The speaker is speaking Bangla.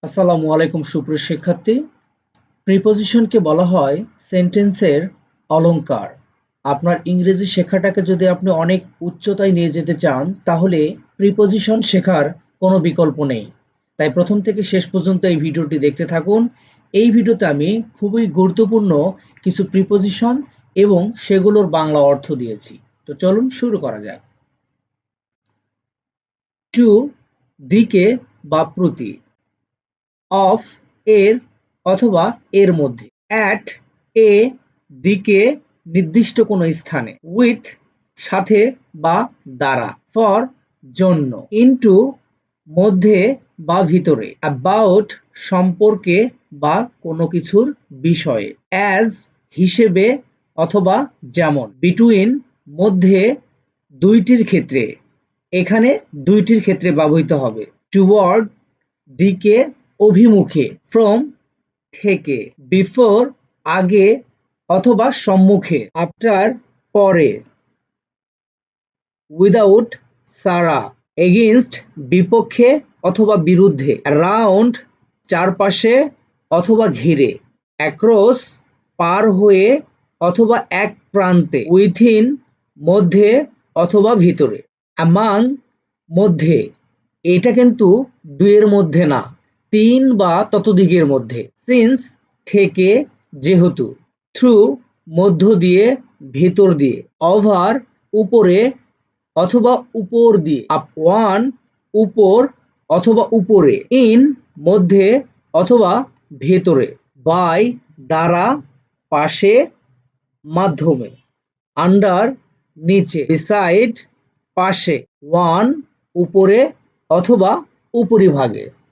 আসসালামু আলাইকুম সুপ্রিয় শিক্ষার্থী। প্রিপজিশনকে বলা হয় সেন্টেন্সের অলংকার। আপনার ইংরেজি শেখাটাকে যদি আপনি অনেক উচ্চতায় নিয়ে যেতে চান তাহলে প্রিপজিশন শেখার কোনো বিকল্প নেই। তাই প্রথম থেকে শেষ পর্যন্ত এই ভিডিওটি দেখতে থাকুন। এই ভিডিওতে আমি খুবই গুরুত্বপূর্ণ কিছু প্রিপজিশন এবং সেগুলোর বাংলা অর্থ দিয়েছি। তো চলুন শুরু করা যাক। টু দিকে বা প্রতি, অফ এর অথবা এর মধ্যে, অ্যাট এ দিকে নির্দিষ্ট কোনো স্থানে, উইথ সাথে বা দ্বারা, ফর জন্য, ইনটু মধ্যে বা ভিতরে, অ্যাবাউট সম্পর্কে বা কোনো কিছুর বিষয়ে, অ্যাজ হিসেবে অথবা যেমন, বিটুইন মধ্যে, দুইটির ক্ষেত্রে, এখানে দুইটির ক্ষেত্রে ব্যবহৃত হবে, টুয়ার্ড দিকে অভিমুখে, ফ্রম থেকে, বিফোর আগে অথবা সম্মুখে, আফটার পরে, উইদাউট ছাড়া, এগেইনস্ট বিপক্ষে অথবা বিরুদ্ধে, রাউন্ড চারপাশে অথবা ঘিরে, অ্যাক্রস পার হয়ে অথবা এক প্রান্তে, উইথিন মধ্যে অথবা ভিতরে, অ্যামাং মধ্যে, এটা কিন্তু দুইয়ের মধ্যে না, তিন বা ততোধিকের মধ্যে, সিন্স থেকে যেহেতু, থ্রু মধ্য দিয়ে ভেতর দিয়ে, ওভার উপরে অথবা উপর দিয়ে, আপ ওয়ান উপর অথবা উপরে, ইন মধ্যে অথবা ভেতরে, বাই দ্বারা পাশে মাধ্যমে, আন্ডার নিচে, বিসাইড পাশে, ওয়ান উপরে অথবা উপরিভাগে।